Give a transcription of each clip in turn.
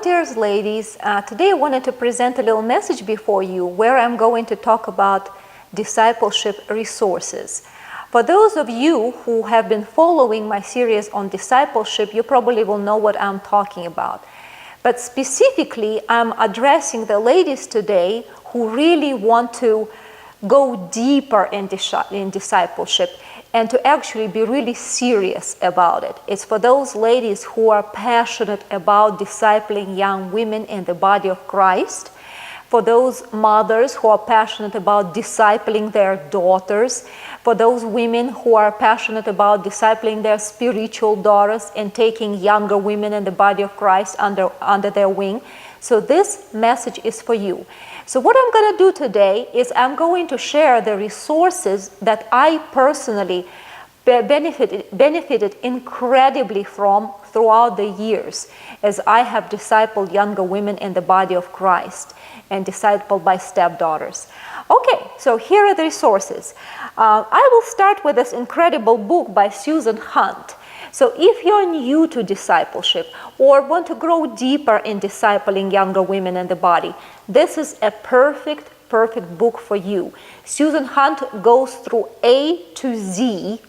dearest ladies, today I wanted to present a little message before you where I'm going to talk about discipleship resources. For those of you who have been following my series on discipleship, you probably will know what I'm talking about. But specifically, I'm addressing the ladies today who really want to go deeper in discipleship and to actually be really serious about it. It's for those ladies who are passionate about discipling young women in the body of Christ, for those mothers who are passionate about discipling their daughters, for those women who are passionate about discipling their spiritual daughters and taking younger women in the body of Christ under their wing. So this message is for you. So what I'm going to do today is I'm going to share the resources that I personally benefited incredibly from throughout the years as I have discipled younger women in the body of Christ and discipled by stepdaughters. Okay, so here are the resources. I will start with this incredible book by Susan Hunt. So if you're new to discipleship or want to grow deeper in discipling younger women in the body, this is a perfect book for you. Susan Hunt goes through A to Z,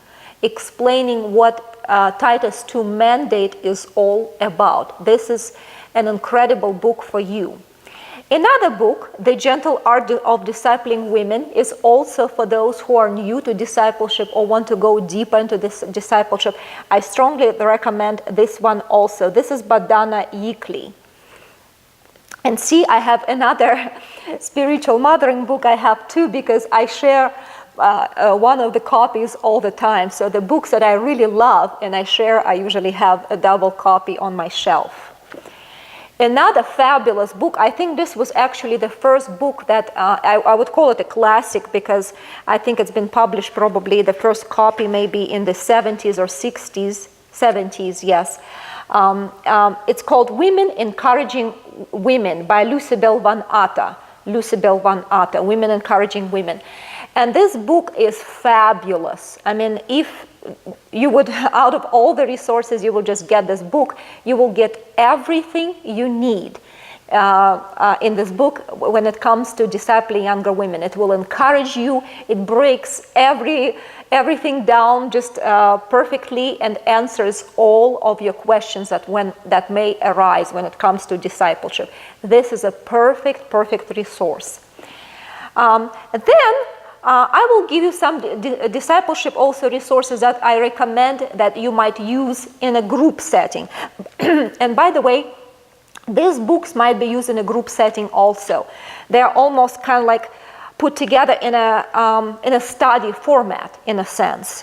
explaining what Titus 2 mandate is all about. This is an incredible book for you. Another book, The Gentle Art of Discipling Women, is also for those who are new to discipleship or want to go deeper into this discipleship. I strongly recommend this one also. This is by Donna Yeakley. And see, I have another spiritual mothering book. I have two because I share one of the copies all the time. So the books that I really love and I share, I usually have a double copy on my shelf. Another fabulous book, I think this was actually the first book that I would call it a classic because I think it's been published probably the first copy maybe in the 70s or 60s, 70s, yes. It's called Women Encouraging Women by Lucibel Van Atta. Lucibel Van Atta, Women Encouraging Women. And this book is fabulous. I mean, if you would, out of all the resources, you will just get this book, you will get everything you need in this book when it comes to discipling younger women. It will encourage you, it breaks everything down just perfectly and answers all of your questions that may arise when it comes to discipleship. This is a perfect resource. Then I will give you some discipleship also resources that I recommend that you might use in a group setting. And by the way, these books might be used in a group setting also. They're almost kind of like put together in a study format, in a sense.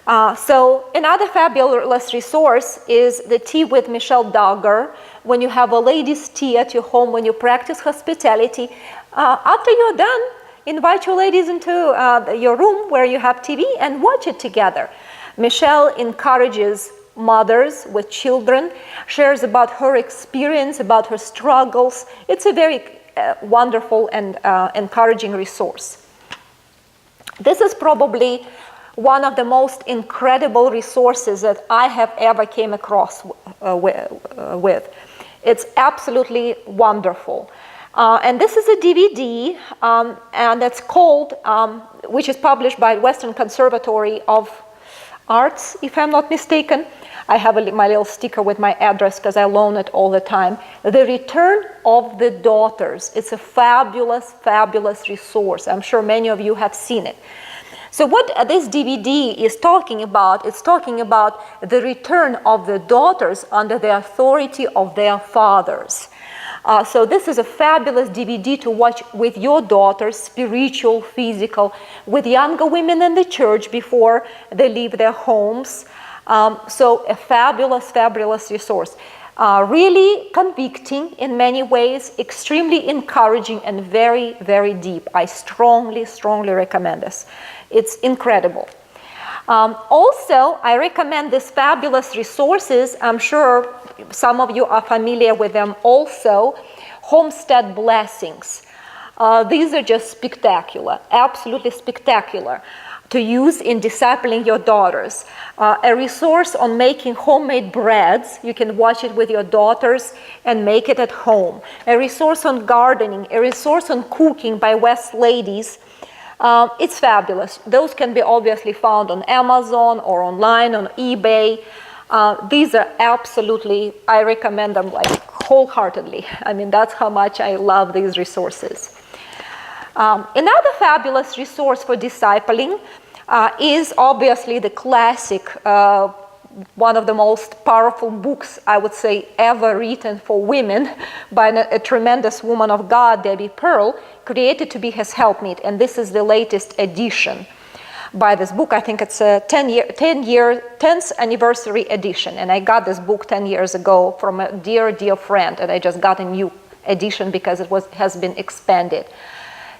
So another fabulous resource is the Tea with Michelle Duggar. When you have a ladies' tea at your home, when you practice hospitality, after you're done, invite your ladies into your room where you have TV and watch it together. Michelle encourages mothers with children, shares about her experience, about her struggles. It's a very wonderful and encouraging resource. This is probably one of the most incredible resources that I have ever came across with. It's absolutely wonderful. And this is a DVD, and that's called, which is published by Western Conservatory of Arts, if I'm not mistaken. I have my little sticker with my address because I loan it all the time. The Return of the Daughters. It's a fabulous resource. I'm sure many of you have seen it. So what this DVD is talking about, it's talking about the return of the daughters under the authority of their fathers. So this is a fabulous DVD to watch with your daughters, spiritual, physical, with younger women in the church before they leave their homes. So a fabulous resource. Really convicting in many ways, extremely encouraging and very deep. I strongly recommend this. It's incredible. Also, I recommend these fabulous resources. I'm sure some of you are familiar with them also. Homestead Blessings. These are just spectacular, absolutely spectacular. to use in discipling your daughters. A resource on making homemade breads. You can watch it with your daughters and make it at home. A resource on gardening. A resource on cooking by West Ladies. It's fabulous. Those can be obviously found on Amazon or online on eBay. These are absolutely, I recommend them like wholeheartedly. I mean, that's how much I love these resources. Another fabulous resource for discipling is obviously the classic, one of the most powerful books, I would say, ever written for women by a tremendous woman of God, Debbie Pearl, Created to be His Helpmeet. And this is the latest edition by this book. I think it's a 10th anniversary edition. And I got this book 10 years ago from a dear, dear friend. And I just got a new edition because it has been expanded.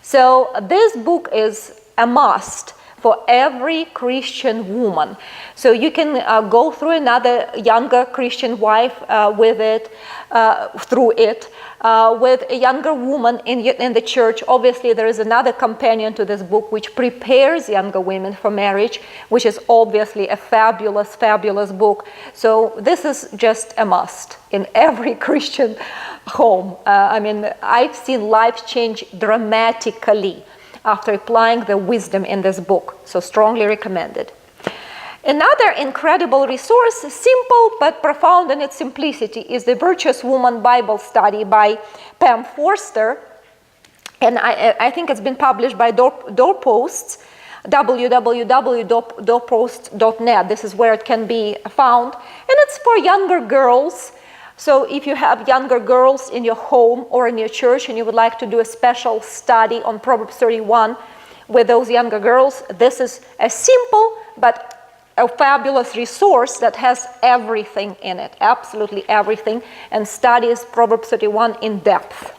So this book is a must for every Christian woman. So you can go through another younger Christian wife with it, with a younger woman in the church. Obviously, there is another companion to this book which prepares younger women for marriage, which is obviously a fabulous, fabulous book. So this is just a must in every Christian home. I mean, I've seen lives change dramatically after applying the wisdom in this book. So strongly recommended. Another incredible resource, simple but profound in its simplicity, is the Virtuous Woman Bible Study by Pam Forster. And I think it's been published by Doorposts, www.doorposts.net. This is where it can be found. And it's for younger girls. So if you have younger girls in your home or in your church and you would like to do a special study on Proverbs 31 with those younger girls, this is a simple but a fabulous resource that has everything in it, absolutely everything, and studies Proverbs 31 in depth.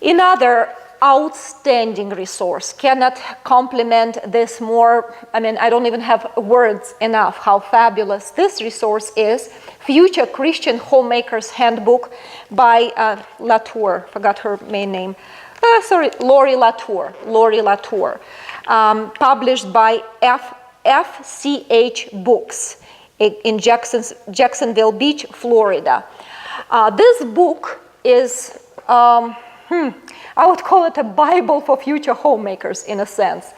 Another outstanding resource, cannot compliment this more. I mean, I don't even have words enough how fabulous this resource is. Future Christian Homemaker's Handbook by Latour, forgot her main name. Lori Latour, published by FCH Books in Jacksonville Beach, Florida. This book is, I would call it a Bible for future homemakers in a sense.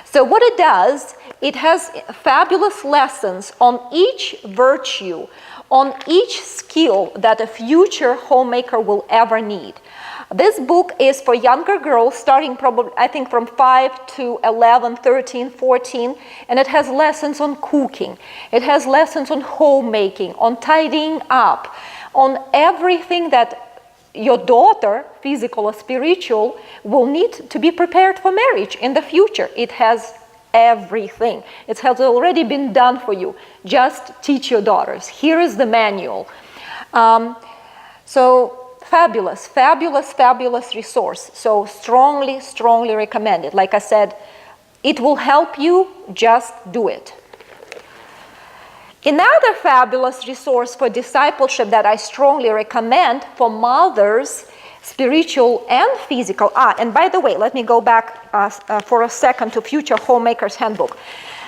So what it does, it has fabulous lessons on each virtue, on each skill that a future homemaker will ever need. This book is for younger girls starting probably, I think, from 5 to 11, 13, 14, and it has lessons on cooking. It has lessons on homemaking, on tidying up, on everything that your daughter, physical or spiritual, will need to be prepared for marriage in the future. It has everything. It has already been done for you. Just teach your daughters. Here is the manual. So fabulous, fabulous, fabulous resource. So strongly, strongly recommended. Like I said, it will help you. Just do it. Another fabulous resource for discipleship that I strongly recommend for mothers, spiritual and physical. And by the way, let me go back for a second to Future Homemaker's Handbook.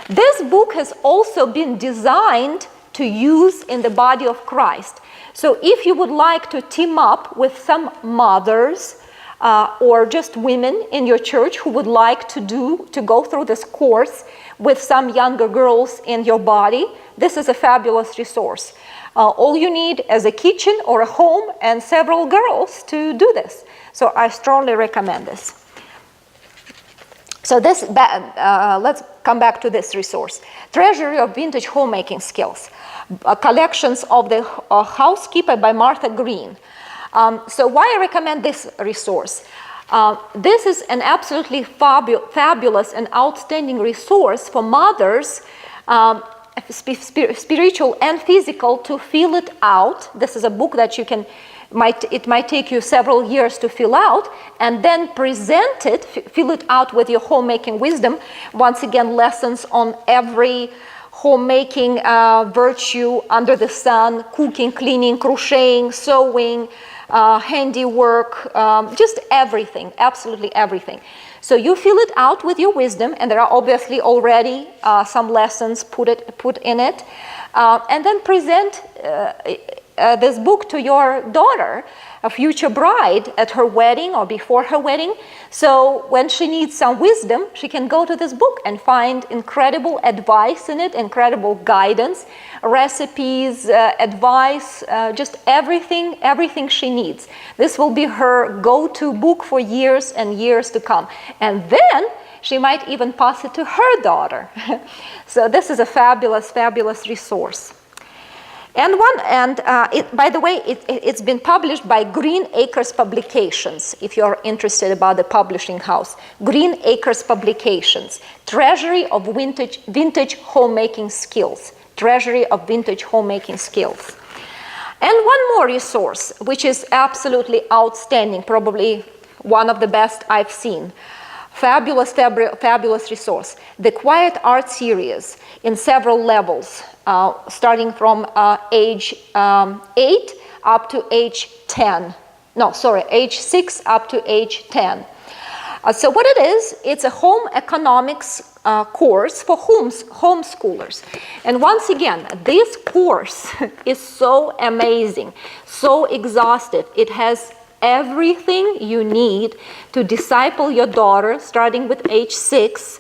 This book has also been designed to use in the body of Christ. So if you would like to team up with some mothers or just women in your church who would like to go through this course with some younger girls in your body, this is a fabulous resource. All you need is a kitchen or a home and several girls to do this. So I strongly recommend this. So this, let's come back to this resource. Treasury of Vintage Homemaking Skills. Collections of the Housekeeper by Martha Green. So why I recommend this resource? This is an absolutely fabulous and outstanding resource for mothers, spiritual and physical, to fill it out. This is a book that you can, it might take you several years to fill out, and then present it, fill it out with your homemaking wisdom. Once again, lessons on every homemaking virtue under the sun: cooking, cleaning, crocheting, sewing, handiwork, just everything, absolutely everything. So you fill it out with your wisdom, and there are obviously already some lessons put in it, and then present this book to your daughter, a future bride, at her wedding or before her wedding. So when she needs some wisdom, she can go to this book and find incredible advice in it, incredible guidance, recipes, advice, just everything she needs. This will be her go-to book for years and years to come. And then she might even pass it to her daughter. So this is a fabulous, fabulous resource. And by the way, it's been published by Green Acres Publications, if you're interested about the publishing house. Green Acres Publications, Treasury of Vintage Homemaking Skills. Treasury of Vintage Homemaking Skills. And one more resource, which is absolutely outstanding, probably one of the best I've seen. Fabulous, fabulous resource. The Quiet Art Series in several levels, starting from age 8 up to age 10. No, sorry, age 6 up to age 10. So what it is, it's a home economics course for homeschoolers. And once again, this course is so amazing, so exhaustive. It has everything you need to disciple your daughter starting with age 6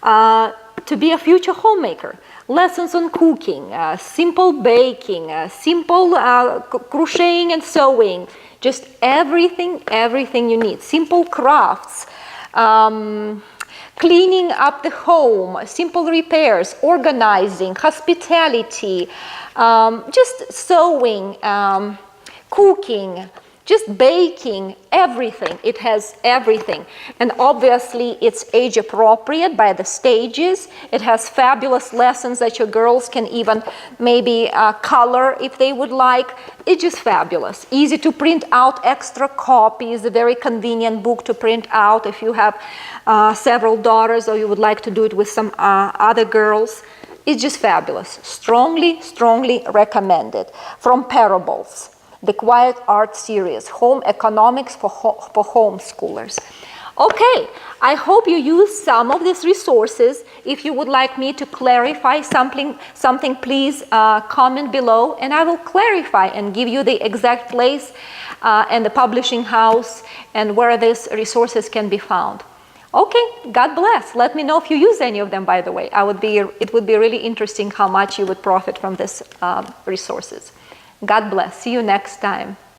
to be a future homemaker. Lessons on cooking, simple baking, simple crocheting and sewing, just everything you need. Simple crafts, cleaning up the home, simple repairs, organizing, hospitality, just sewing, cooking, just baking, everything. It has everything. And obviously it's age appropriate by the stages. It has fabulous lessons that your girls can even maybe color if they would like. It's just fabulous. Easy to print out extra copies, a very convenient book to print out if you have several daughters or you would like to do it with some other girls. It's just fabulous. Strongly, strongly recommended. From Parables. The Quiet Art Series, Home Economics for Homeschoolers. Okay, I hope you use some of these resources. If you would like me to clarify something, please comment below, and I will clarify and give you the exact place and the publishing house and where these resources can be found. Okay, God bless. Let me know if you use any of them, by the way. It would be really interesting how much you would profit from these resources. God bless. See you next time.